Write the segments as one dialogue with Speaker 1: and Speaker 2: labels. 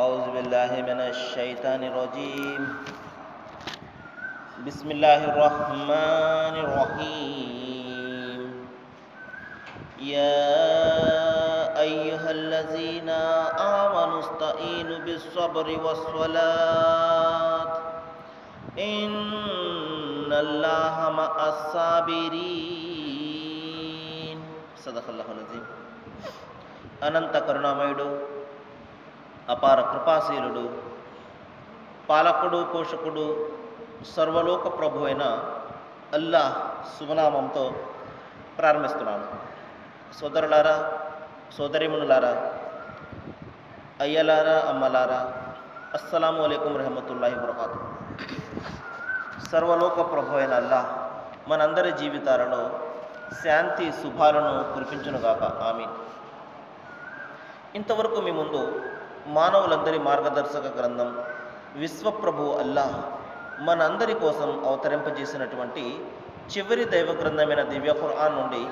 Speaker 1: أعوذ بالله من الشيطان الرجيم. بسم الله الرحمن الرحيم. يا أيها الذين آمنوا استعينوا بالصبر والصلاة إن الله مع الصابرين. صدق الله العظيم. అనంత కరుణామయుడు, అపార కృపాశీలుడు, పాలకుడు, పోషకుడు, సర్వలోక ప్రభు అయిన అల్లాహ్ శుభనామంతో ప్రారంభిస్తున్నాను. సోదరులారా, సోదరిమణులారా, అయ్యలారా, అమ్మలారా, అస్సలాము అలైకుం రహమతుల్లాహి వబరకాతు. సర్వలోక ప్రభు అయిన అల్లాహ్ మనందరి జీవితాలలో శాంతి శుభాలను కురిపించునుగాక. ఆమీన్. ఇంతవరకు మీ ముందు మానవులందరి మార్గదర్శక గ్రంథం విశ్వప్రభు అల్లాహ్ మనందరి కోసం అవతరింపజేసినటువంటి చివరి దైవ గ్రంథమైన దివ్య ఖురాన్ నుండి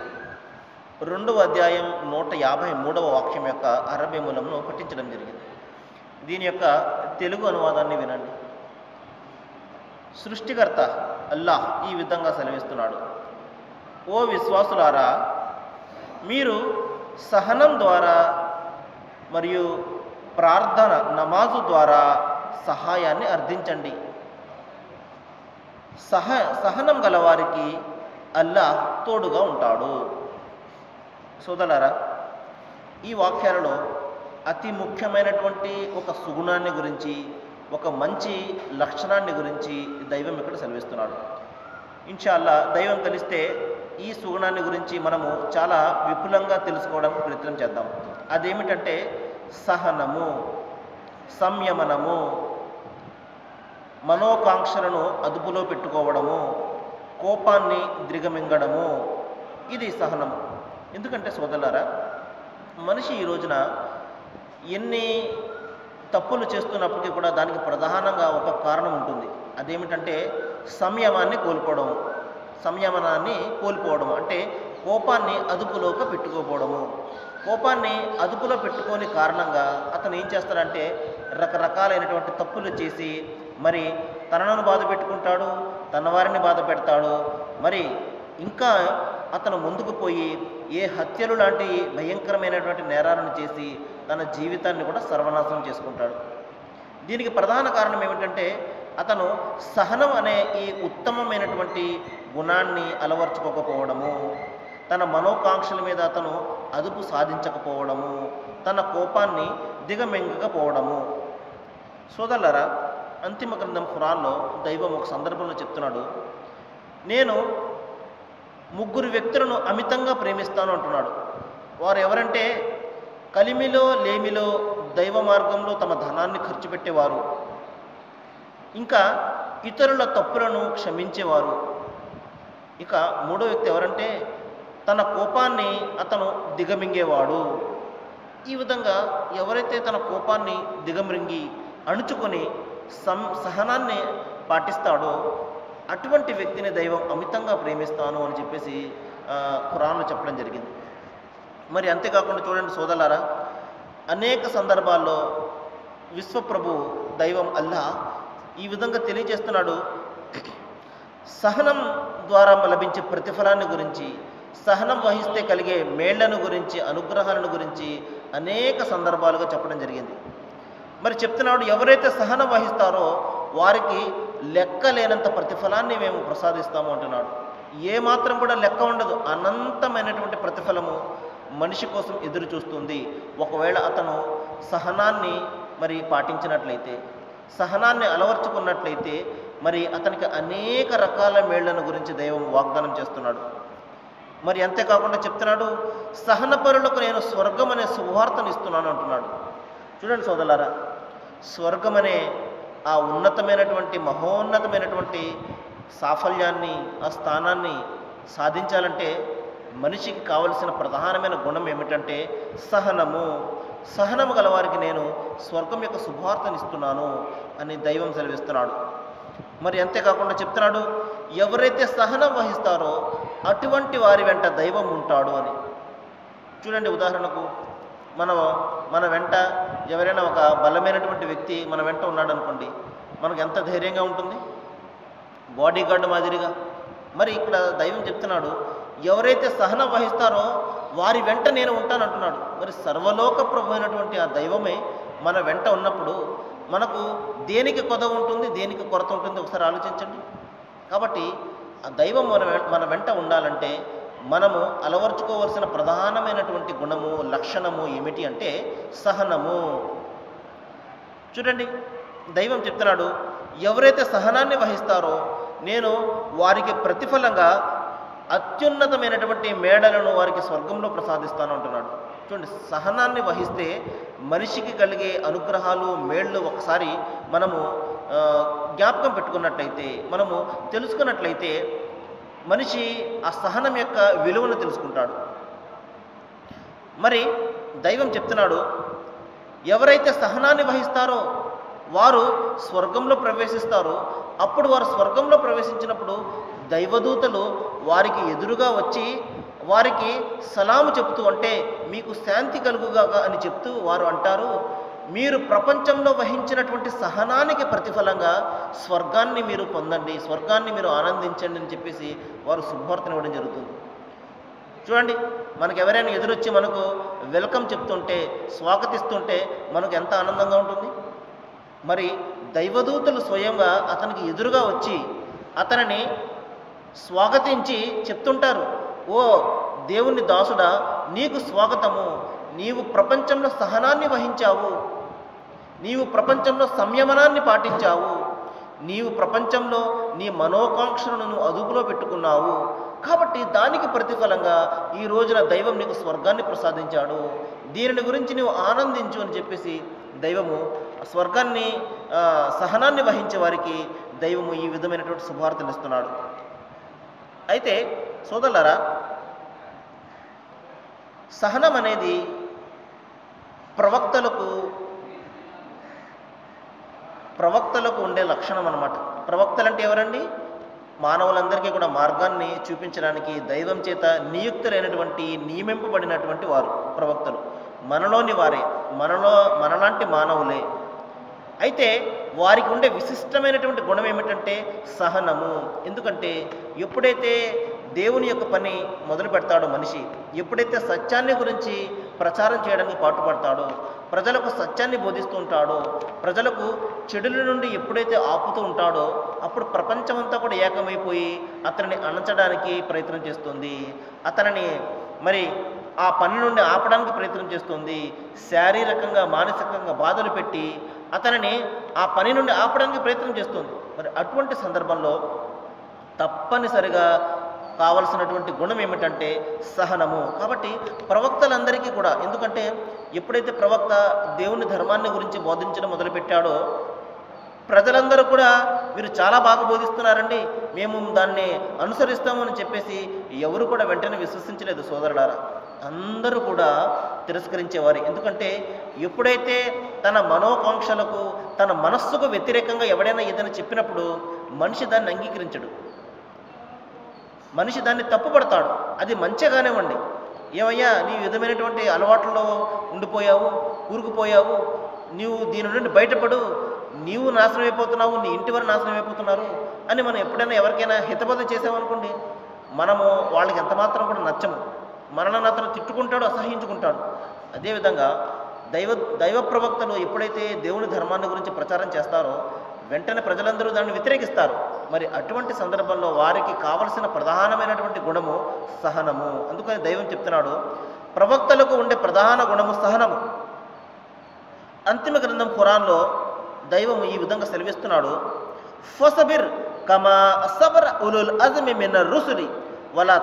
Speaker 1: 2వ అధ్యాయం 153వ వాక్యం యొక్క అరబీ మూలంను పఠించడం జరిగింది. దీని యొక్క తెలుగు అనువాదాన్ని వినండి. సృష్టికర్త అల్లాహ్ ఈ విధంగా సెలవిస్తున్నాడు: ఓ విశ్వాసులారా, మీరు సహనం ద్వారా మరియు ప్రార్థన నమాజు ద్వారా సహాయాన్ని అర్థించండి. సహనం గలవారికి అల్లాహ్ తోడుగా ఉంటాడు. సోదరులారా, ఈ వాక్యాలలో అతి ముఖ్యమైనటువంటి ఒక సుగుణాన్ని గురించి, ఒక మంచి లక్షణాన్ని గురించి దైవం ఇక్కడ సెలవిస్తున్నాడు. ఇన్షాల్లా దైవం కలిస్తే ఈ సుగుణాన్ని గురించి మనము చాలా విపులంగా తెలుసుకోవడానికి ప్రయత్నం చేద్దాం. అదేమిటంటే సహనము, సంయమనము, మనోకాంక్షలను అదుపులో పెట్టుకోవడము, కోపాన్ని దిగమింగడము, ఇది సహనము. ఎందుకంటే సోదరులారా, మనిషి ఈ రోజున ఎన్ని తప్పులు చేస్తున్నప్పటికీ కూడా దానికి ప్రధానంగా ఒక కారణం ఉంటుంది. అదేమిటంటే సంయమాన్ని కోల్పోవడము అంటే కోపాన్ని అదుపులోకి పెట్టుకోకపోవడము. కోపాన్ని అదుపులో పెట్టుకోని కారణంగా అతను ఏం చేస్తాడంటే రకరకాలైనటువంటి తప్పులు చేసి మరి తనను బాధ పెట్టుకుంటాడు, తన వారిని బాధ పెడతాడు. మరి ఇంకా అతను ముందుకు పోయి ఏ హత్యలు లాంటి భయంకరమైనటువంటి నేరాలను చేసి తన జీవితాన్ని కూడా సర్వనాశనం చేసుకుంటాడు. దీనికి ప్రధాన కారణం ఏమిటంటే అతను సహనం అనే ఈ ఉత్తమమైనటువంటి గుణాన్ని అలవర్చుకోకపోవడము, తన మనోకాంక్షల మీద అతను అదుపు సాధించకపోవడము, తన కోపాన్ని దిగమింగకపోవడము. సోదరులారా, అంతిమ గ్రంథం ఖురాన్లో దైవం ఒక సందర్భంలో చెప్తున్నాడు, నేను 3 వ్యక్తులను అమితంగా ప్రేమిస్తాను అంటున్నాడు. వారు ఎవరంటే కలిమిలో లేమిలో దైవ మార్గంలో తమ ధనాన్ని ఖర్చు పెట్టేవారు, ఇంకా ఇతరుల తప్పులను క్షమించేవారు. ఇక 3వ వ్యక్తి ఎవరంటే తన కోపాన్ని అతను దిగమింగేవాడు. ఈ విధంగా ఎవరైతే తన కోపాన్ని దిగమింగి అణుచుకొని సహనాన్ని పాటిస్తాడో అటువంటి వ్యక్తిని దైవం అమితంగా ప్రేమిస్తాను అని చెప్పేసి ఖురాన్లో చెప్పడం జరిగింది. మరి అంతేకాకుండా చూడండి సోదరులారా, అనేక సందర్భాల్లో విశ్వప్రభు దైవం అల్లాహ్ ఈ విధంగా తెలియజేస్తున్నాడు. సహనం ద్వారా లభించే ప్రతిఫలాన్ని గురించి, సహనం వహిస్తే కలిగే మేళ్లను గురించి, అనుగ్రహాలను గురించి అనేక సందర్భాలుగా చెప్పడం జరిగింది. మరి చెప్తున్నాడు, ఎవరైతే సహనం వహిస్తారో వారికి లెక్కలేనంత ప్రతిఫలాన్ని మేము ప్రసాదిస్తాము అంటున్నాడు. ఏమాత్రం కూడా లెక్క ఉండదు. అనంతమైనటువంటి ప్రతిఫలము మనిషి కోసం ఎదురు చూస్తుంది. ఒకవేళ అతను సహనాన్ని మరి పాటించినట్లయితే, సహనాన్ని అలవర్చుకున్నట్లయితే మరి అతనికి అనేక రకాల మేళ్లను గురించి దైవం వాగ్దానం చేస్తున్నాడు. మరి అంతేకాకుండా చెప్తున్నాడు, సహనపరులకు నేను స్వర్గం అనే శుభవార్తను ఇస్తున్నాను అంటున్నాడు. చూడండి సోదరులారా, స్వర్గం అనే ఆ ఉన్నతమైనటువంటి మహోన్నతమైనటువంటి సాఫల్యాన్ని, ఆ స్థానాన్ని సాధించాలంటే మనిషికి కావలసిన ప్రధానమైన గుణం ఏమిటంటే సహనము గలవారికి నేను స్వర్గం యొక్క శుభవార్తను ఇస్తున్నాను అని దైవం సెలవిస్తున్నాడు. మరి అంతేకాకుండా చెప్తున్నాడు, ఎవరైతే సహనం వహిస్తారో అటువంటి వారి వెంట దైవం ఉంటాడు అని. చూడండి, ఉదాహరణకు మనం మన వెంట ఎవరైనా ఒక బలమైనటువంటి వ్యక్తి మన వెంట ఉన్నాడు అనుకోండి, మనకు ఎంత ధైర్యంగా ఉంటుంది, బాడీ గార్డ్ మాదిరిగా. మరి ఇక్కడ దైవం చెప్తున్నాడు, ఎవరైతే సహనం వహిస్తారో వారి వెంట నేను ఉంటానంటున్నాడు. మరి సర్వలోక ప్రభు అయినటువంటి ఆ దైవమే మన వెంట ఉన్నప్పుడు మనకు దేనికి కొదవ ఉంటుంది, దేనికి కొరత ఉంటుంది ఒకసారి ఆలోచించండి. కాబట్టి ఆ దైవం మన వెంట ఉండాలంటే మనము అలవర్చుకోవాల్సిన ప్రధానమైనటువంటి గుణము, లక్షణము ఏమిటి అంటే సహనము. చూడండి, దైవం చెప్తున్నాడు, ఎవరైతే సహనాన్ని వహిస్తారో నేను వారికి ప్రతిఫలంగా అత్యున్నతమైనటువంటి మేడలను వారికి స్వర్గంలో ప్రసాదిస్తాను అంటున్నాడు. చూడండి, సహనాన్ని వహిస్తే మనిషికి కలిగే అనుగ్రహాలు, మేళ్ళు ఒకసారి మనము జ్ఞాపకం పెట్టుకున్నట్లయితే, మనము తెలుసుకున్నట్లయితే మనిషి ఆ సహనం యొక్క విలువను తెలుసుకుంటాడు. మరి దైవం చెప్తున్నాడు, ఎవరైతే సహనాన్ని వహిస్తారో వారు స్వర్గంలో ప్రవేశిస్తారు. అప్పుడు వారు స్వర్గంలో ప్రవేశించినప్పుడు దైవదూతలు వారికి ఎదురుగా వచ్చి వారికి సలాము చెప్తూ, అంటే మీకు శాంతి కలుగుగాక అని చెప్తూ వారు అంటారు, మీరు ప్రపంచంలో వహించినటువంటి సహనానికి ప్రతిఫలంగా స్వర్గాన్ని మీరు పొందండి, స్వర్గాన్ని మీరు ఆనందించండి అని చెప్పేసి వారు శుభవార్తను ఇవ్వడం జరుగుతుంది. చూడండి, మనకు ఎవరైనా ఎదురొచ్చి మనకు వెల్కమ్ చెప్తుంటే, స్వాగతిస్తుంటే మనకు ఎంత ఆనందంగా ఉంటుంది. మరి దైవదూతలు స్వయంగా అతనికి ఎదురుగా వచ్చి అతనిని స్వాగతించి చెప్తుంటారు, ఓ దేవుని దాసుడా, నీకు స్వాగతము, నీవు ప్రపంచంలో సహనాన్ని వహించావు, నీవు ప్రపంచంలో సంయమనాన్ని పాటించావు, నీవు ప్రపంచంలో నీ మనోకాంక్షలను అదుపులో పెట్టుకున్నావు, కాబట్టి దానికి ప్రతిఫలంగా ఈ రోజున దైవం నీకు స్వర్గాన్ని ప్రసాదించాడు, దీనిని గురించి నీవు ఆనందించు అని చెప్పేసి దైవము స్వర్గాన్ని, సహనాన్ని వహించే వారికి దైవము ఈ విధమైనటువంటి శుభవార్తలు ఇస్తున్నాడు. అయితే సోదరులారా, సహనం అనేది ప్రవక్తలకు ఉండే లక్షణం అన్నమాట. ప్రవక్తలు అంటే ఎవరండి? మానవులందరికీ కూడా మార్గాన్ని చూపించడానికి దైవం చేత నియుక్తులైనటువంటి, నియమింపబడినటువంటి వారు ప్రవక్తలు. మనలోని వారే, మనలాంటి మానవులే. అయితే వారికి ఉండే విశిష్టమైనటువంటి గుణం ఏమిటంటే సహనము. ఎందుకంటే ఎప్పుడైతే దేవుని యొక్క పని మొదలు పెడతాడో మనిషి, ఎప్పుడైతే సత్యాన్ని గురించి ప్రచారం చేయడానికి పాటుపడతాడో, ప్రజలకు సత్యాన్ని బోధిస్తూ ఉంటాడో, ప్రజలకు చెడుల నుండి ఎప్పుడైతే ఆపుతూ ఉంటాడో, అప్పుడు ప్రపంచమంతా కూడా ఏకమైపోయి అతనిని అణచడానికి ప్రయత్నం చేస్తుంది, అతనిని మరి ఆ పని నుండి ఆపడానికి ప్రయత్నం చేస్తుంది, శారీరకంగా మానసికంగా బాధలు పెట్టి అతనిని ఆ పని నుండి ఆపడానికి ప్రయత్నం చేస్తుంది. మరి అటువంటి సందర్భంలో తప్పనిసరిగా కావలసినటువంటి గుణం ఏమిటంటే సహనము. కాబట్టి ప్రవక్తలందరికీ కూడా, ఎందుకంటే ఎప్పుడైతే ప్రవక్త దేవుని ధర్మాన్ని గురించి బోధించడం మొదలుపెట్టాడో ప్రజలందరూ కూడా మీరు చాలా బాగా బోధిస్తున్నారండి, మేము దాన్ని అనుసరిస్తాము అని చెప్పేసి ఎవరు కూడా వెంటనే విశ్వసించలేదు సోదరులారా. అందరూ కూడా తిరస్కరించేవారు. ఎందుకంటే ఎప్పుడైతే తన మనోకాంక్షలకు, తన మనస్సుకు వ్యతిరేకంగా ఎవడైనా ఏదైనా చెప్పినప్పుడు మనిషి దాన్ని అంగీకరించడు, మనిషి దాన్ని తప్పుపడతాడు. అది మంచిగానేవ్వండి, ఏమయ్యా నీ విధమైనటువంటి అలవాట్లలో ఉండిపోయావు, కూరుకుపోయావు, నీవు దీని నుండి బయటపడు, నీవు నాశనం అయిపోతున్నావు, నీ ఇంటి వారు నాశనం అయిపోతున్నారు అని మనం ఎప్పుడైనా ఎవరికైనా హితబోధ చేసామనుకోండి, మనము వాళ్ళకి ఎంత మాత్రం కూడా నచ్చము, మనల్ని అతను తిట్టుకుంటాడు, అసహించుకుంటాడు. అదేవిధంగా దైవ ప్రవక్తలు ఎప్పుడైతే దేవుని ధర్మాన్ని గురించి ప్రచారం చేస్తారో వెంటనే ప్రజలందరూ దాన్ని వ్యతిరేకిస్తారు. మరి అటువంటి సందర్భంలో వారికి కావలసిన ప్రధానమైనటువంటి గుణము సహనము. అందుకని దైవం చెప్తున్నాడు, ప్రవక్తలకు ఉండే ప్రధాన గుణము సహనము. అంతిమ గ్రంథం ఖురాన్లో దైవము ఈ విధంగా సెలవిస్తున్నాడు, ఫసబిర్ కమా సబర ఉలుల్ అజ్మి మినర్ రుసులి వలా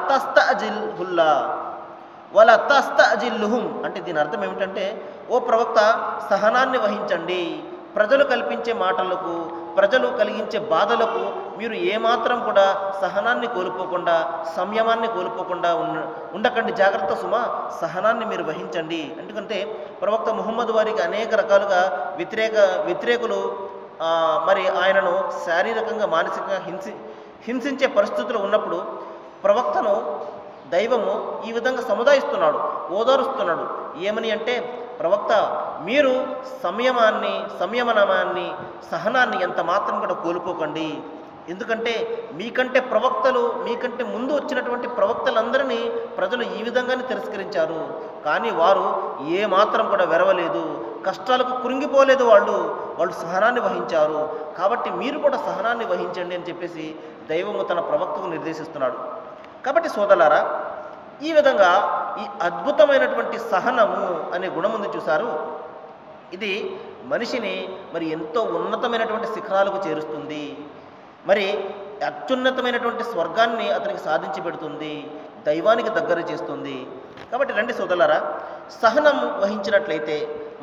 Speaker 1: తస్తఅజిల్లుహుం. అంటే దీని అర్థం ఏమిటంటే, ఓ ప్రవక్త సహనాన్ని వహించండి, ప్రజలు కల్పించే మాటలకు, ప్రజలు కలిగించే బాధలకు మీరు ఏమాత్రం కూడా సహనాన్ని కోల్పోకుండా, సంయమాన్ని కోల్పోకుండా ఉండకండి, జాగ్రత్త సుమా, సహనాన్ని మీరు వహించండి. ఎందుకంటే ప్రవక్త ముహమ్మద్ వారికి అనేక రకాలుగా వ్యతిరేకులు మరి ఆయనను శారీరకంగా మానసికంగా హింసించే పరిస్థితులు ఉన్నప్పుడు ప్రవక్తను దైవము ఈ విధంగా సముదాయిస్తున్నాడు, ఓదారుస్తున్నాడు. ఏమని అంటే, ప్రవక్త మీరు సంయమనాన్ని సహనాన్ని ఎంత మాత్రం కూడా కోల్పోకండి. ఎందుకంటే మీకంటే మీకంటే ముందు వచ్చినటువంటి ప్రవక్తలందరినీ ప్రజలు ఈ విధంగానే తిరస్కరించారు. కానీ వారు ఏ మాత్రం కూడా వెరవలేదు, కష్టాలకు కృంగిపోలేదు. వాళ్ళు సహనాన్ని వహించారు. కాబట్టి మీరు కూడా సహనాన్ని వహించండి అని చెప్పేసి దైవము తన ప్రవక్తకు నిర్దేశిస్తున్నాడు. కాబట్టి సోదరులారా, ఈ విధంగా ఈ అద్భుతమైనటువంటి సహనము అనే గుణం ఉంది చూశారు. ఇది మనిషిని మరి ఎంతో ఉన్నతమైనటువంటి శిఖరాలకు చేరుస్తుంది. మరి అత్యున్నతమైనటువంటి స్వర్గాన్ని అతనికి సాధించి పెడుతుంది, దైవానికి దగ్గర చేస్తుంది. కాబట్టి రండి సోదరులారా, సహనం వహించినట్లయితే,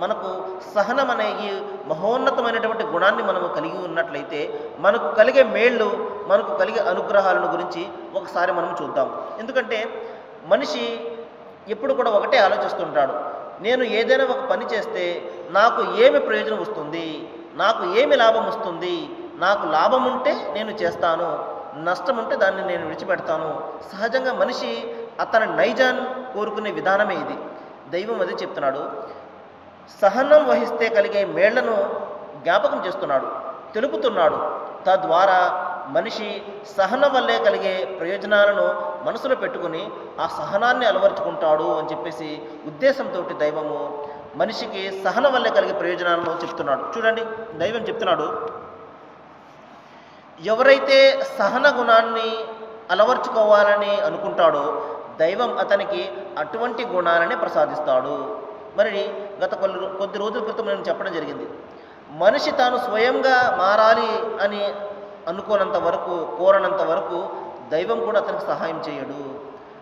Speaker 1: మనకు సహనం అనే ఈ మహోన్నతమైనటువంటి గుణాన్ని మనము కలిగి ఉన్నట్లయితే మనకు కలిగే మేళ్ళు, మనకు కలిగే అనుగ్రహాలను గురించి ఒకసారి మనం చూద్దాం. ఎందుకంటే మనిషి ఎప్పుడు కూడా ఒకటే ఆలోచిస్తుంటాడు, నేను ఏదైనా ఒక పని చేస్తే నాకు ఏమి ప్రయోజనం వస్తుంది, నాకు ఏమి లాభం వస్తుంది, నాకు లాభం ఉంటే నేను చేస్తాను, నష్టం ఉంటే దాన్ని నేను విడిచిపెడతాను. సహజంగా మనిషి అతని నైజాన్ని కోరుకునే విధానమే ఇది. దైవం అదే చెప్తున్నాడు. సహనం వహిస్తే కలిగే మేళ్లను జ్ఞాపకం చేస్తున్నాడు, తెలుపుతున్నాడు. తద్వారా మనిషి సహనం వల్లే కలిగే ప్రయోజనాలను మనసులో పెట్టుకుని ఆ సహనాన్ని అలవర్చుకుంటాడు అని చెప్పేసి ఉద్దేశంతో దైవము మనిషికి సహనం వల్లే కలిగే ప్రయోజనాలను చెప్తున్నాడు. చూడండి, దైవం చెప్తున్నాడు, ఎవరైతే సహన గుణాన్ని అలవర్చుకోవాలని అనుకుంటాడో దైవం అతనికి అటువంటి గుణాలని ప్రసాదిస్తాడు. మరి గత కొద్ది రోజుల క్రితం నేను చెప్పడం జరిగింది, మనిషి తాను స్వయంగా మారాలి అని అనుకోనంత వరకు, కోరనంత వరకు దైవం కూడా అతనికి సహాయం చేయడు.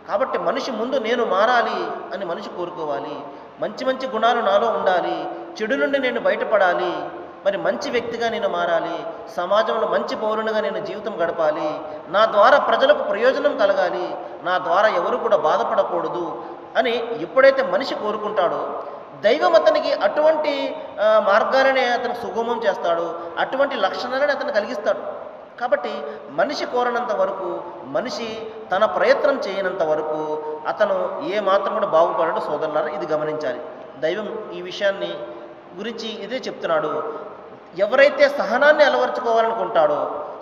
Speaker 1: కాబట్టి మనిషి ముందు నేను మారాలి అని మనిషి కోరుకోవాలి. మంచి మంచి గుణాలు నాలో ఉండాలి, చెడు నుండి నేను బయటపడాలి, మరి మంచి వ్యక్తిగా నేను మారాలి, సమాజంలో మంచి పౌరునిగా నేను జీవితం గడపాలి, నా ద్వారా ప్రజలకు ప్రయోజనం కలగాలి, నా ద్వారా ఎవరు కూడా బాధపడకూడదు అని ఎప్పుడైతే మనిషి కోరుకుంటాడో దైవం అతనికి అటువంటి మార్గాలనే అతను సుగమం చేస్తాడు, అటువంటి లక్షణాలని అతను కలిగిస్తాడు. కాబట్టి మనిషి కోరనంత వరకు, మనిషి తన ప్రయత్నం చేయనంత వరకు అతను ఏ మాత్రం కూడా బాగుపడడు. సోదరులారా, ఇది గమనించాలి. దైవం ఈ విషయాన్ని గురించి ఇదే చెప్తున్నాడు. ఎవరైతే సహనాన్ని అలవర్చుకోవాలనుకుంటాడో,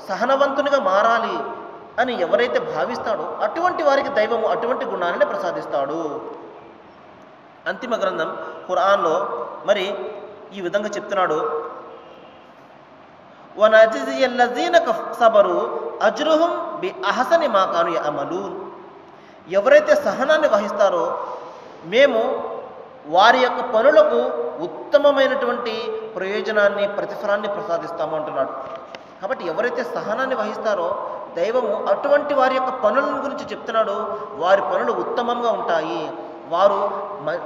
Speaker 1: సహనవంతునిగా మారాలి అని ఎవరైతే భావిస్తాడో అటువంటి వారికి దైవము అటువంటి గుణాలని ప్రసాదిస్తాడు. అంతిమ గ్రంథం ఖురాన్లో మరి ఈ విధంగా చెప్తున్నాడు, వనజిజియల్లజీన సబరు అజ్రుహుం బి అహసని మా కాను యఅమలూన్. ఎవరైతే సహనాన్ని వహిస్తారో మేము వారి యొక్క పనులకు ఉత్తమమైనటువంటి ప్రయోజనాన్ని, ప్రతిఫలాన్ని ప్రసాదిస్తాము అంటున్నాడు. కాబట్టి ఎవరైతే సహనాన్ని వహిస్తారో దైవము అటువంటి వారి యొక్క పనుల గురించి చెప్తున్నాడు. వారి పనులు ఉత్తమంగా ఉంటాయి,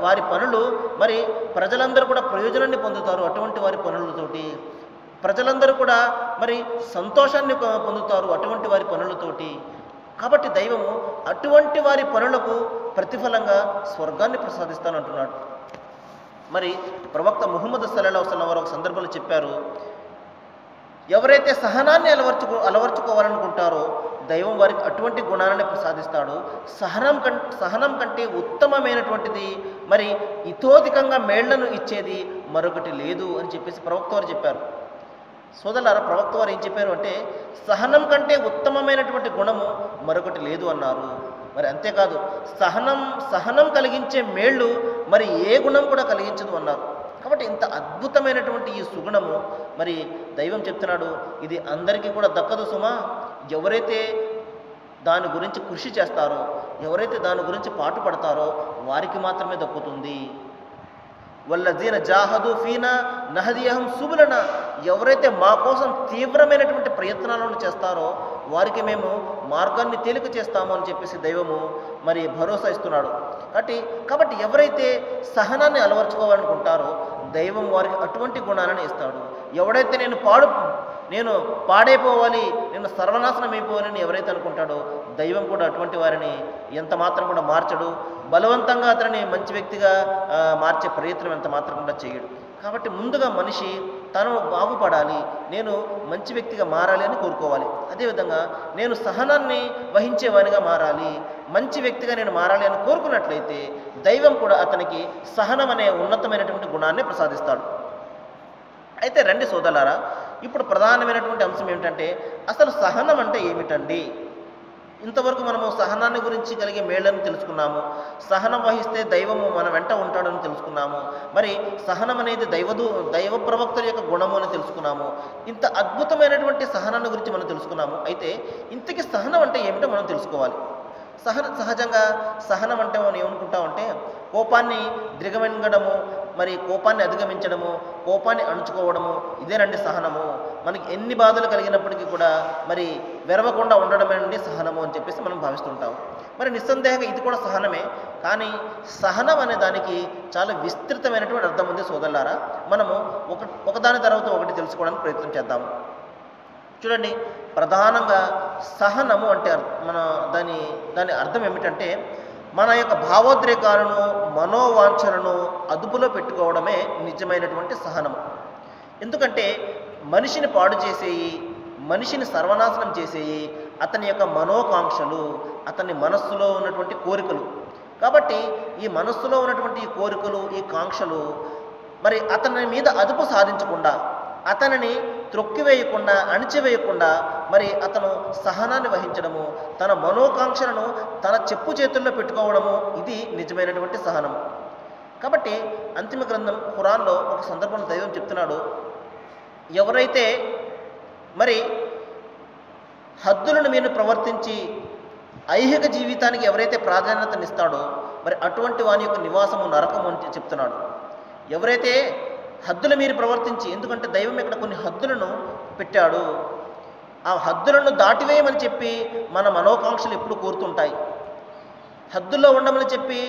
Speaker 1: వారి పనులు మరి ప్రజలందరూ కూడా ప్రయోజనాన్ని పొందుతారు. అటువంటి వారి పనులతోటి ప్రజలందరూ కూడా మరి సంతోషాన్ని పొందుతారు అటువంటి వారి పనులతోటి. కాబట్టి దైవము అటువంటి వారి పనులకు ప్రతిఫలంగా స్వర్గాన్ని ప్రసాదిస్తానంటున్నాడు. మరి ప్రవక్త ముహమ్మద్ సల్లల్లాహు అలైహి వసల్లం వారు ఒక సందర్భంలో చెప్పారు, ఎవరైతే సహనాన్ని అలవర్చుకోవాలనుకుంటారో దైవం వారికి అటువంటి గుణాలని ప్రసాదిస్తాడు. సహనం కంటే ఉత్తమమైనటువంటిది, మరి ఇతోధికంగా మేళ్లను ఇచ్చేది మరొకటి లేదు అని చెప్పేసి ప్రవక్త వారు చెప్పారు. సోదరులారా, ప్రవక్త వారు ఏం చెప్పారు అంటే, సహనం కంటే ఉత్తమమైనటువంటి గుణము మరొకటి లేదు అన్నారు. మరి అంతేకాదు, సహనం కలిగించే మేళ్ళు మరి ఏ గుణం కూడా కలిగించదు అన్నారు. కాబట్టి ఇంత అద్భుతమైనటువంటి ఈ సుగుణము మరి దైవం చెప్తున్నాడు, ఇది అందరికీ కూడా దక్కదు సుమా. ఎవరైతే దాని గురించి కృషి చేస్తారో, ఎవరైతే దాని గురించి పాటుపడతారో వారికి మాత్రమే దక్కుతుంది. వల్లజీన జాహదు ఫీనా నహదియహం సుబులన. ఎవరైతే మా కోసం తీవ్రమైనటువంటి ప్రయత్నాలను చేస్తారో వారికి మేము మార్గాన్ని తేలిక చేస్తాము అని చెప్పేసి దైవము మరి భరోసా ఇస్తున్నాడు. కాబట్టి ఎవరైతే సహనాన్ని అలవర్చుకోవాలనుకుంటారో దైవం వారికి అటువంటి గుణాలను ఇస్తాడు. ఎవడైతే నేను పాడైపోవాలి, నేను సర్వనాశనం అయిపోవాలని ఎవరైతే అనుకుంటాడో దైవం కూడా అటువంటి వారిని ఎంత మాత్రం కూడా మార్చడు. బలవంతంగా అతనిని మంచి వ్యక్తిగా మార్చే ప్రయత్నం ఎంత మాత్రం కూడా చేయడు. కాబట్టి ముందుగా మనిషి తను బాగుపడాలి, నేను మంచి వ్యక్తిగా మారాలి అని కోరుకోవాలి. అదేవిధంగా నేను సహనాన్ని వహించేవానిగా మారాలి, మంచి వ్యక్తిగా నేను మారాలి అని కోరుకున్నట్లయితే దైవం కూడా అతనికి సహనం అనే ఉన్నతమైనటువంటి గుణాన్ని ప్రసాదిస్తాడు. అయితే రండి సోదరులారా, ఇప్పుడు ప్రధానమైనటువంటి అంశం ఏమిటంటే అసలు సహనం అంటే ఏమిటండి? ఇంతవరకు మనము సహనాన్ని గురించి కలిగే మేళ్లను తెలుసుకున్నాము, సహనం వహిస్తే దైవము మన వెంట ఉంటాడని తెలుసుకున్నాము, మరి సహనం అనేది దైవ ప్రవక్తల యొక్క గుణము అని తెలుసుకున్నాము. ఇంత అద్భుతమైనటువంటి సహనాన్ని గురించి మనం తెలుసుకున్నాము. అయితే ఇంతకీ సహనం అంటే ఏమిటో మనం తెలుసుకోవాలి. సహజంగా సహనం అంటే మనం ఏమనుకుంటామంటే కోపాన్ని దిగమింగడము, మరి కోపాన్ని అధిగమించడము, కోపాన్ని అణుచుకోవడము, ఇదేనండి సహనము. మనకి ఎన్ని బాధలు కలిగినప్పటికీ కూడా మరి వెరవకుండా ఉండడమేనండి సహనము అని చెప్పేసి మనం భావిస్తుంటాం. మరి నిస్సందేహంగా ఇది కూడా సహనమే. కానీ సహనం అనే దానికి చాలా విస్తృతమైనటువంటి అర్థం ఉంది సోదరులారా. మనము ఒకదాని తర్వాత ఒకటి తెలుసుకోవడానికి ప్రయత్నం చేద్దాము. చూడండి, ప్రధానంగా సహనము అంటే దాని అర్థం ఏమిటంటే మన యొక్క భావోద్రేకాలను, మనోవాంఛలను అదుపులో పెట్టుకోవడమే నిజమైనటువంటి సహనము. ఎందుకంటే మనిషిని పాడు చేసేయి, మనిషిని సర్వనాశనం చేసేయి అతని యొక్క మనోకాంక్షలు, అతని మనస్సులో ఉన్నటువంటి కోరికలు. కాబట్టి ఈ మనస్సులో ఉన్నటువంటి ఈ కోరికలు, ఈ కాంక్షలు మరి అతని మీద అదుపు సాధించకుండా, అతనిని త్రొక్కివేయకుండా, అణిచివేయకుండా మరి అతను సహనాన్ని వహించడము, తన మనోకాంక్షలను తన చెప్పు చేతుల్లో పెట్టుకోవడము, ఇది నిజమైనటువంటి సహనం. కాబట్టి అంతిమ గ్రంథం ఖురాన్లో ఒక సందర్భంలో దైవం చెప్తున్నాడు, ఎవరైతే మరి హద్దులను మీరు ప్రవర్తించి ఐహిక జీవితానికి ఎవరైతే ప్రాధాన్యతనిస్తాడో మరి అటువంటి వాని యొక్క నివాసము నరకము అని చెప్తున్నాడు. ఎవరైతే హద్దులు మీరు ప్రవర్తించి, ఎందుకంటే దైవం ఇక్కడ కొన్ని హద్దులను పెట్టాడు, ఆ హద్దులను దాటివేయమని చెప్పి మన మనోకాంక్షలు ఎప్పుడు కోరుతుంటాయి. హద్దుల్లో ఉండమని చెప్పి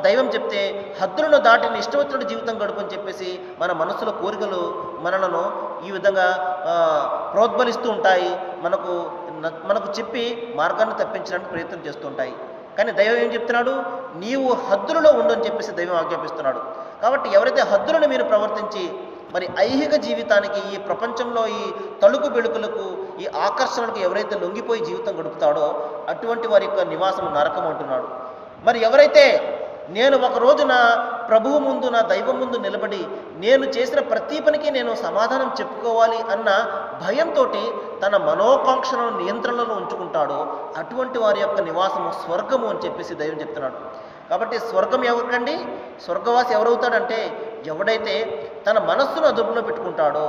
Speaker 1: దైవం చెప్తే హద్దులను దాటిని ఇష్టవచ్చిన జీవితం గడుపని చెప్పేసి మన మనసులో కోరికలు మనలను ఈ విధంగా ప్రోద్బలిస్తూ ఉంటాయి, మనకు చెప్పి మార్గాన్ని తప్పించడానికి ప్రయత్నం చేస్తుంటాయి. కానీ దైవం ఏం చెప్తున్నాడు? నీవు హద్దులలో ఉండు అని చెప్పేసి దైవం ఆజ్ఞాపిస్తున్నాడు. కాబట్టి ఎవరైతే హద్దులను మీరు ప్రవర్తించి మరి ఐహిక జీవితానికి, ఈ ప్రపంచంలో ఈ తలుకు బెళుకులకు, ఈ ఆకర్షణలకు ఎవరైతే లొంగిపోయి జీవితం గడుపుతాడో అటువంటి వారి యొక్క నివాసం నరకం అంటున్నాడు. మరి ఎవరైతే నేను ఒకరోజు నా ప్రభువు ముందు, నా దైవం ముందు నిలబడి నేను చేసిన ప్రతి పనికి నేను సమాధానం చెప్పుకోవాలి అన్న భయంతో తన మనోకాంక్షలను నియంత్రణలో ఉంచుకుంటాడో అటువంటి వారి యొక్క నివాసము స్వర్గము అని చెప్పేసి దైవం చెప్తున్నాడు. కాబట్టి స్వర్గం ఎవరికండి? స్వర్గవాసి ఎవరవుతాడంటే ఎవడైతే తన మనస్సును అదుపులో పెట్టుకుంటాడో,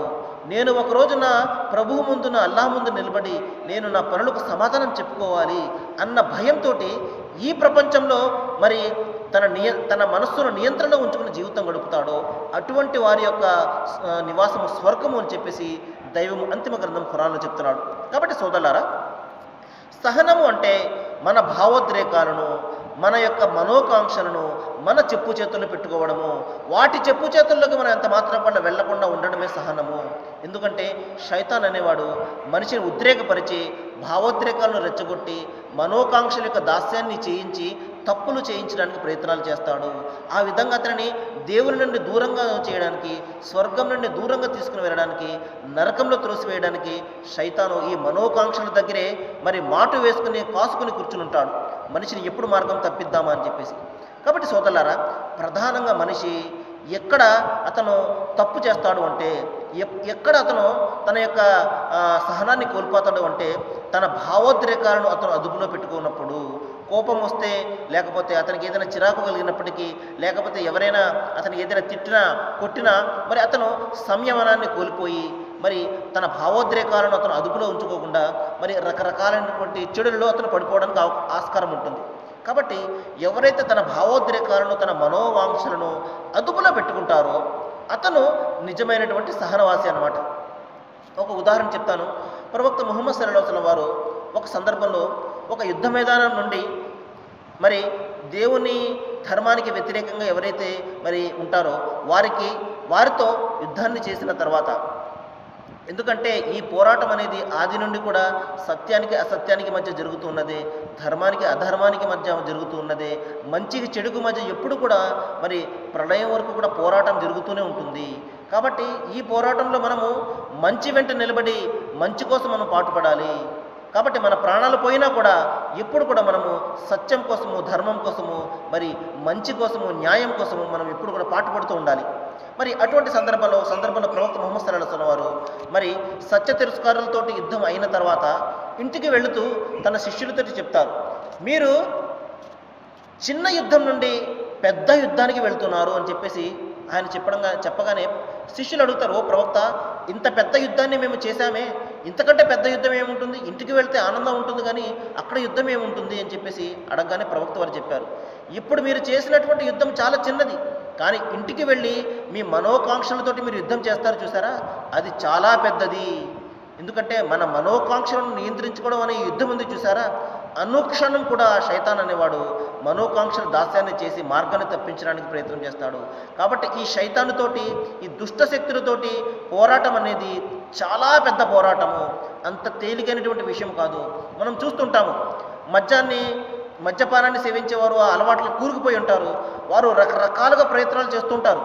Speaker 1: నేను ఒకరోజు నా ప్రభువు ముందు, నా అల్లాహ్ ముందు నిలబడి నేను నా పనులకు సమాధానం చెప్పుకోవాలి అన్న భయంతో ఈ ప్రపంచంలో మరి తన మనస్సును నియంత్రణలో ఉంచుకుని జీవితం గడుపుతాడో అటువంటి వారి యొక్క నివాసము స్వర్గము అని చెప్పేసి దైవం అంతిమ గ్రంథం ఖురాన్లో చెప్తున్నాడు. కాబట్టి సోదరులారా, సహనము అంటే మన భావోద్రేకాలను, మన యొక్క మనోకాంక్షలను మన చెప్పు చేతుల్లో పెట్టుకోవడము, వాటి చెప్పు చేతుల్లోకి మనం ఎంత మాత్రం కూడా వెళ్లకుండా ఉండడమే సహనము. ఎందుకంటే శైతాన్ అనేవాడు మనిషిని ఉద్రేకపరిచి, భావోద్రేకాలను రెచ్చగొట్టి, మనోకాంక్షల యొక్క దాస్యాన్ని చేయించి తప్పులు చేయించడానికి ప్రయత్నాలు చేస్తాడు. ఆ విధంగా అతనిని దేవుని నుండి దూరంగా చేయడానికి, స్వర్గం నుండి దూరంగా తీసుకుని వెళ్ళడానికి, నరకంలో త్రోసివేయడానికి శైతాను ఈ మనోకాంక్షల దగ్గరే మరి మాటు వేసుకుని కాసుకుని కూర్చుని ఉంటాడు, మనిషిని ఎప్పుడు మార్గం తప్పిద్దామా అని చెప్పేసి. కాబట్టి సోదరులారా, ప్రధానంగా మనిషి ఎక్కడ అతను తప్పు చేస్తాడు అంటే, ఎక్కడ అతను తన యొక్క సహనాన్ని కోల్పోతాడు అంటే తన భావోద్రేకాలను అతను అదుపులో పెట్టుకున్నప్పుడు, కోపం వస్తే, లేకపోతే అతనికి ఏదైనా చిరాకు కలిగినప్పటికీ, లేకపోతే ఎవరైనా అతనికి ఏదైనా తిట్టినా కొట్టినా మరి అతను సంయమనాన్ని కోల్పోయి మరి తన భావోద్రేకాలను అతను అదుపులో ఉంచుకోకుండా మరి రకరకాలైనటువంటి చెడుల్లో అతను పడిపోవడానికి ఆస్కారం ఉంటుంది. కాబట్టి ఎవరైతే తన భావోద్రేకాలను, తన మనోవాంఛలను అదుపులో పెట్టుకుంటారో అతను నిజమైనటువంటి సహనవాసి అన్నమాట. ఒక ఉదాహరణ చెప్తాను. ప్రవక్త ముహమ్మద్ సల్లల్లాహు అలైహి వసల్లం వారు ఒక సందర్భంలో ఒక యుద్ధ మైదానం నుండి మరి దేవుని ధర్మానికి వ్యతిరేకంగా ఎవరైతే మరి ఉంటారో వారితో యుద్ధాన్ని చేసిన తర్వాత ఎందుకంటే ఈ పోరాటం అనేది ఆది నుండి కూడా సత్యానికి అసత్యానికి మధ్య జరుగుతూ ఉన్నది, ధర్మానికి అధర్మానికి మధ్య జరుగుతూ ఉన్నది, మంచికి చెడుకు మధ్య ఎప్పుడు కూడా మరి ప్రళయం వరకు కూడా పోరాటం జరుగుతూనే ఉంటుంది. కాబట్టి ఈ పోరాటంలో మనము మంచి వెంట నిలబడి మంచి కోసం మనం పాటుపడాలి. కాబట్టి మన ప్రాణాలు పోయినా కూడా ఎప్పుడు కూడా మనము సత్యం కోసము, ధర్మం కోసము, మరి మంచి కోసము, న్యాయం కోసము మనం ఎప్పుడు కూడా పాటుపడుతూ ఉండాలి. మరి అటువంటి సందర్భంలో ప్రవక్త ముహమ్మద్ సల్లల్లాహు అలైహి వసల్లం వారు మరి సత్య తిరస్కారులతోటి యుద్ధం అయిన తర్వాత ఇంటికి వెళుతూ తన శిష్యులతో చెప్తారు, మీరు చిన్న యుద్ధం నుండి పెద్ద యుద్ధానికి వెళ్తున్నారు అని చెప్పేసి ఆయన చెప్పగానే శిష్యులు అడుగుతారు, ఓ ప్రవక్త, ఇంత పెద్ద యుద్ధాన్ని మేము చేశామే, ఇంతకంటే పెద్ద యుద్ధం ఏముంటుంది, ఇంటికి వెళ్తే ఆనందం ఉంటుంది కానీ అక్కడ యుద్ధం ఏముంటుంది అని చెప్పేసి అడగగానే ప్రవక్త వారు చెప్పారు, ఇప్పుడు మీరు చేసినటువంటి యుద్ధం చాలా చిన్నది, కానీ ఇంటికి వెళ్ళి మీ మనోకాంక్షలతోటి మీరు యుద్ధం చేస్తారు చూసారా, అది చాలా పెద్దది. ఎందుకంటే మన మనోకాంక్షలను నియంత్రించుకోవడం అనే యుద్ధం ఉంది చూసారా, అనుక్షణం కూడా శైతాన్ అనేవాడు మనోకాంక్షల దాస్యాన్ని చేసి మార్గాన్ని తప్పించడానికి ప్రయత్నం చేస్తాడు. కాబట్టి ఈ శైతానుతోటి, ఈ దుష్ట శక్తులతోటి పోరాటం అనేది చాలా పెద్ద పోరాటము, అంత తేలికైనటువంటి విషయం కాదు. మనం చూస్తుంటాము, మద్యపానాన్ని సేవించేవారు ఆ అలవాట్లు కూరుకుపోయి ఉంటారు, వారు రకరకాలుగా ప్రయత్నాలు చేస్తుంటారు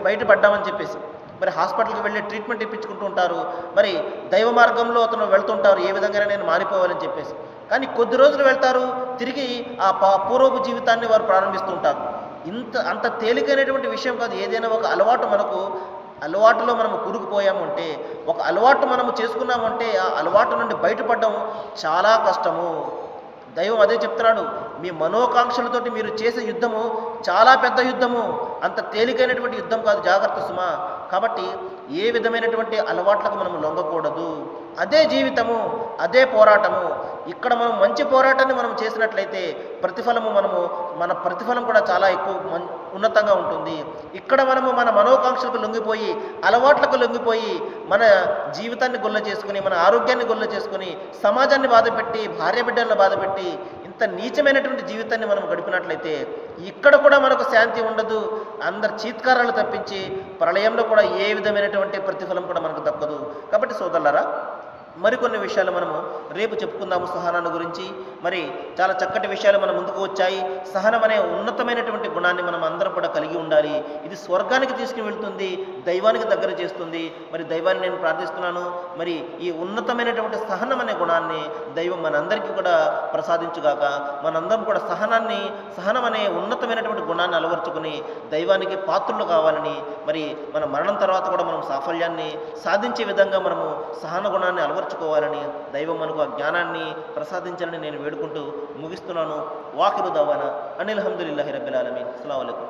Speaker 1: బయటపడ్డామని చెప్పేసి. మరి హాస్పిటల్కి వెళ్ళి ట్రీట్మెంట్ ఇప్పించుకుంటూ ఉంటారు, మరి దైవ మార్గంలో అతను వెళ్తుంటారు, ఏ విధంగా నేను మారిపోవాలని చెప్పేసి. కానీ కొద్ది రోజులు వెళ్తారు, తిరిగి ఆ పూర్వపు జీవితాన్ని వారు ప్రారంభిస్తూ ఉంటారు. అంత తేలికైనటువంటి విషయం కాదు. ఏదైనా ఒక అలవాటులో మనము కూరుకుపోయామంటే, ఒక అలవాటు మనము చేసుకున్నామంటే ఆ అలవాటు నుండి బయటపడడం చాలా కష్టము. దైవం అదే చెప్తున్నాడు, మీ మనోకాంక్షలతోటి మీరు చేసే యుద్ధము చాలా పెద్ద యుద్ధము, అంత తేలికైనటువంటి యుద్ధం కాదు, జాగ్రత్త సుమా. కాబట్టి ఏ విధమైనటువంటి అలవాట్లకు మనం లొంగకూడదు. అదే జీవితము, అదే పోరాటము. ఇక్కడ మనం మంచి పోరాటాన్ని మనం చేసినట్లయితే మన ప్రతిఫలం కూడా చాలా ఎక్కువ ఉన్నతంగా ఉంటుంది. ఇక్కడ మనము మన మనోకాంక్షలకు లొంగిపోయి, అలవాట్లకు లొంగిపోయి, మన జీవితాన్ని గొల్ల చేసుకుని, మన ఆరోగ్యాన్ని గొల్ల చేసుకుని, సమాజాన్ని బాధపెట్టి, భార్య బిడ్డలను బాధపెట్టి, ఇంత నీచమైనటువంటి జీవితాన్ని మనం గడిపినట్లయితే ఇక్కడ కూడా మనకు శాంతి ఉండదు. అందరి చీత్కారాలు తప్పించి ప్రళయంలో కూడా ఏ విధమైనటువంటి ప్రతిఫలం కూడా మనకు దక్కదు. కాబట్టి సోదరులారా, మరికొన్ని విషయాలు మనము రేపు చెప్పుకుందాము సహనాన్ని గురించి. మరి చాలా చక్కటి విషయాలు మన ముందుకు వచ్చాయి. సహనం అనే ఉన్నతమైనటువంటి గుణాన్ని మనం అందరం కూడా కలిగి ఉండాలి. ఇది స్వర్గానికి తీసుకుని వెళ్తుంది, దైవానికి దగ్గర చేస్తుంది. మరి దైవాన్ని నేను ప్రార్థిస్తున్నాను, మరి ఈ ఉన్నతమైనటువంటి సహనం అనే గుణాన్ని దైవం మనందరికీ కూడా ప్రసాదించుగాక. మనందరం కూడా సహనం అనే ఉన్నతమైనటువంటి గుణాన్ని అలవర్చుకుని దైవానికి పాత్రులు కావాలని, మరి మన మరణం తర్వాత కూడా మనం సాఫల్యాన్ని సాధించే విధంగా మనము సహన గుణాన్ని అలవర్చుకోవాలని దైవం మనకు ఆ జ్ఞానాన్ని ప్రసాదించాలని నేను వేడుకుంటూ ముగిస్తున్నాను. వాఖిరు దవానా అనిల్ హమ్దులిల్లాహి రబ్బిల్ ఆలమీన్. అస్సలాము అలైకుం.